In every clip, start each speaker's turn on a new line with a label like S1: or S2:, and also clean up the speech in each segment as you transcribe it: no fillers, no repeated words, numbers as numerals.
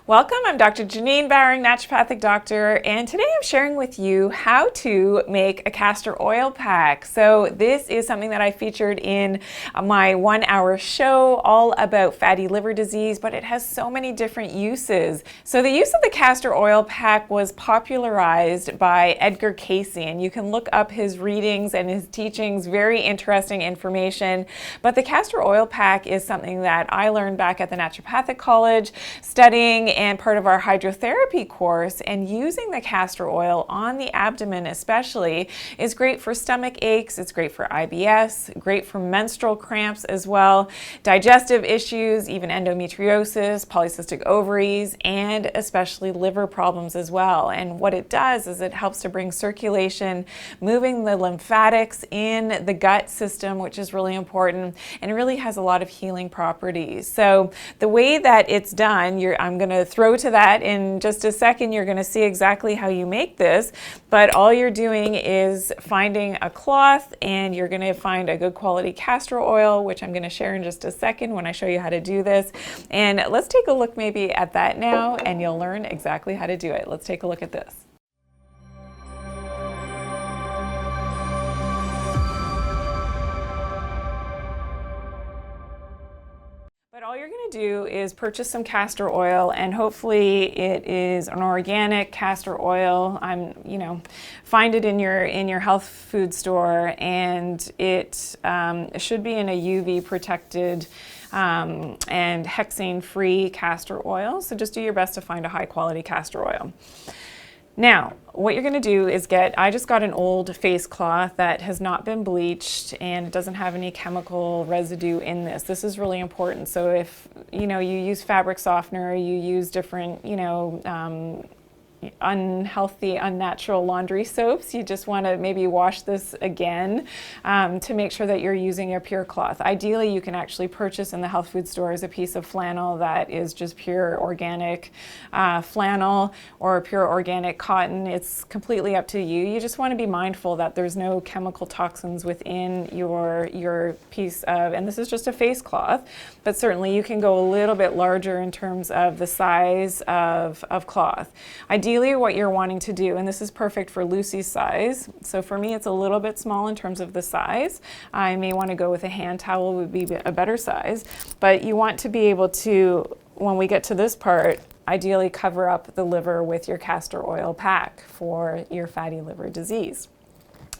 S1: Welcome, I'm Dr. Janine Bowring, naturopathic doctor, and today I'm sharing with you how to make a castor oil pack. So this is something that I featured in my 1-hour show all about fatty liver disease, but it has so many different uses. So the use of the castor oil pack was popularized by Edgar Cayce, and you can look up his readings and his teachings, very interesting information. But the castor oil pack is something that I learned back at the naturopathic college, studying and part of our hydrotherapy course, and using the castor oil on the abdomen especially is great for stomach aches, it's great for IBS, great for menstrual cramps as well, digestive issues, even endometriosis, polycystic ovaries, and especially liver problems as well. And what it does is it helps to bring circulation, moving the lymphatics in the gut system, which is really important, and it really has a lot of healing properties. So the way that it's done, I'm going to throw to that in just a second. You're going to see exactly how you make this, but all you're doing is finding a cloth, and you're going to find a good quality castor oil, which I'm going to share in just a second when I show you how to do this. And let's take a look maybe at that now, and you'll learn exactly how to do it. Let's take a look at this. But all you're going to do is purchase some castor oil, and hopefully it is an organic castor oil. Find it in your health food store, and it should be in a UV protected and hexane free castor oil. So just do your best to find a high quality castor oil. Now, what you're going to do is I just got an old face cloth that has not been bleached, and it doesn't have any chemical residue in this. This is really important. So if you use fabric softener, you use different unhealthy, unnatural laundry soaps, you just want to maybe wash this again to make sure that you're using a pure cloth. Ideally, you can actually purchase in the health food stores a piece of flannel that is just pure organic flannel or pure organic cotton. It's completely up to you. You just want to be mindful that there's no chemical toxins within your piece of, and this is just a face cloth, but certainly you can go a little bit larger in terms of the size of cloth. Ideally, what you're wanting to do, and this is perfect for Lucy's size, so for me it's a little bit small in terms of the size. I may want to go with a hand towel, would be a better size, but you want to be able to, when we get to this part, ideally cover up the liver with your castor oil pack for your fatty liver disease.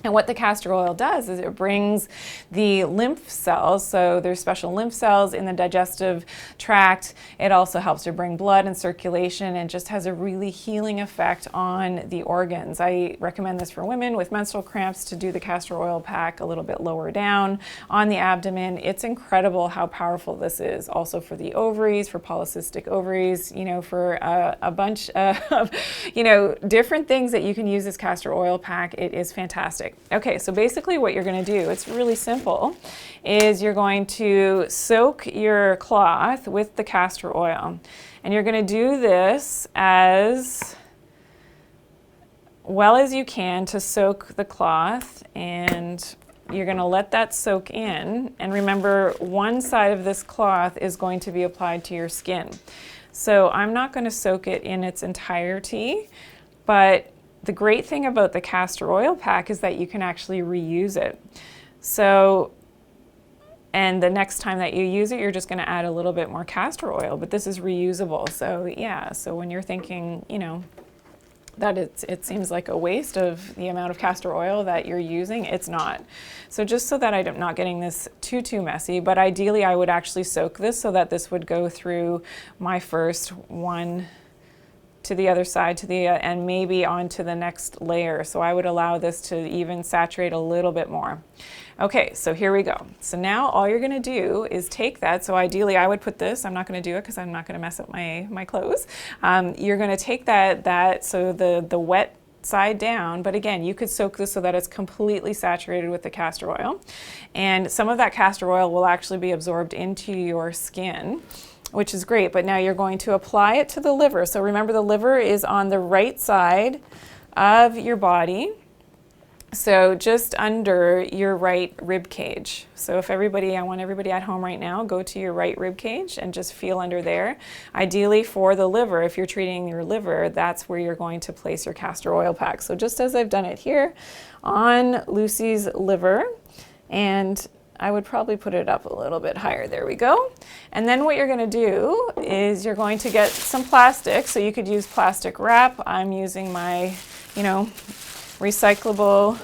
S1: And what the castor oil does is it brings the lymph cells, so there's special lymph cells in the digestive tract. It also helps to bring blood and circulation, and just has a really healing effect on the organs. I recommend this for women with menstrual cramps to do the castor oil pack a little bit lower down on the abdomen. It's incredible how powerful this is. Also for the ovaries, for polycystic ovaries, for a bunch of different things that you can use this castor oil pack. It is fantastic. Okay, so basically what you're going to do, it's really simple, is you're going to soak your cloth with the castor oil. And you're going to do this as well as you can to soak the cloth, and you're going to let that soak in. And remember, one side of this cloth is going to be applied to your skin. So I'm not going to soak it in its entirety, but the great thing about the castor oil pack is that you can actually reuse it. So, and the next time that you use it, you're just going to add a little bit more castor oil, but this is reusable. So yeah, so when you're thinking, that it seems like a waste of the amount of castor oil that you're using, it's not. So just so that I'm not getting this too messy, but ideally I would actually soak this so that this would go through my first one to the other side, and maybe onto the next layer. So I would allow this to even saturate a little bit more. Okay, so here we go. So now all you're gonna do is take that. So ideally I would put this, I'm not gonna do it because I'm not gonna mess up my clothes. You're gonna take that so the wet side down, but again, you could soak this so that it's completely saturated with the castor oil. And some of that castor oil will actually be absorbed into your skin, which is great, but now you're going to apply it to the liver. So remember, the liver is on the right side of your body. So just under your right rib cage. So if I want everybody at home right now, go to your right rib cage and just feel under there. Ideally for the liver, if you're treating your liver, that's where you're going to place your castor oil pack. So just as I've done it here on Lucy's liver, and I would probably put it up a little bit higher. There we go. And then what you're going to do is you're going to get some plastic. So you could use plastic wrap. I'm using my, recyclable,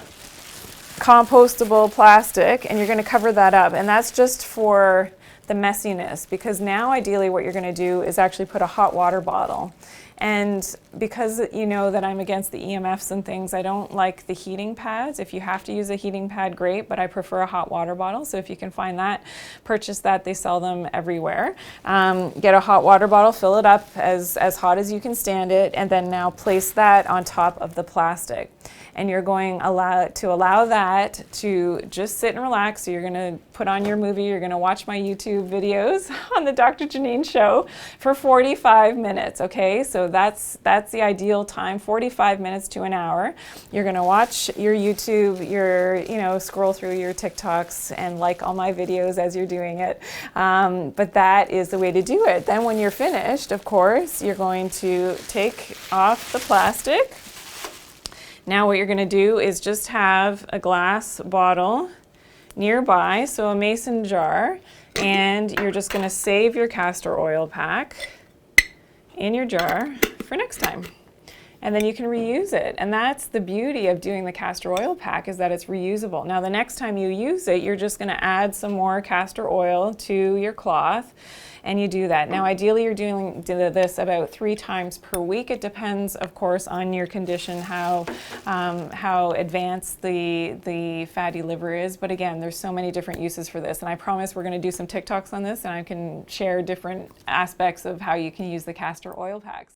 S1: compostable plastic, and you're going to cover that up. And that's just for the messiness, because now ideally what you're going to do is actually put a hot water bottle. And because you know that I'm against the EMFs and things, I don't like the heating pads. If you have to use a heating pad, great, but I prefer a hot water bottle. So if you can find that, purchase that. They sell them everywhere. Get a hot water bottle, fill it up as hot as you can stand it, and then now place that on top of the plastic. And you're going to allow that to just sit and relax. So you're going to put on your movie, you're going to watch my YouTube videos on the Dr. Janine show for 45 minutes, okay? So that's the ideal time, 45 minutes to an hour. You're going to watch your YouTube, scroll through your TikToks and like all my videos as you're doing it. But that is the way to do it. Then when you're finished, of course, you're going to take off the plastic. Now what you're going to do is just have a glass bottle nearby, so a mason jar, and you're just going to save your castor oil pack in your jar for next time. And then you can reuse it. And that's the beauty of doing the castor oil pack, is that it's reusable. Now the next time you use it, you're just going to add some more castor oil to your cloth, and you do that. Now ideally you're doing this about 3 times per week. It depends, of course, on your condition, how advanced the fatty liver is. But again, there's so many different uses for this. And I promise we're going to do some TikToks on this, and I can share different aspects of how you can use the castor oil packs.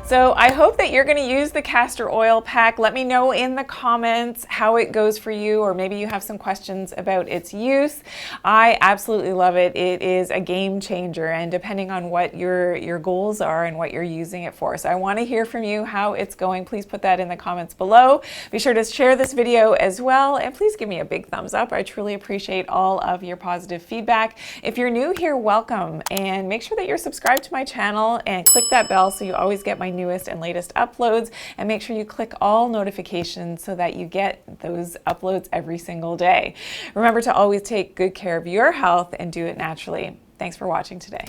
S1: So I hope that you're going to use the castor oil pack. Let me know in the comments how it goes for you, or maybe you have some questions about its use. I absolutely love it. It is a game changer, and depending on what your goals are and what you're using it for. So I want to hear from you how it's going. Please put that in the comments below. Be sure to share this video as well, and please give me a big thumbs up. I truly appreciate all of your positive feedback. If you're new here, welcome, and make sure that you're subscribed to my channel and click that bell so you always get my newest and latest uploads, and make sure you click all notifications so that you get those uploads every single day. Remember to always take good care of your health and do it naturally. Thanks for watching today.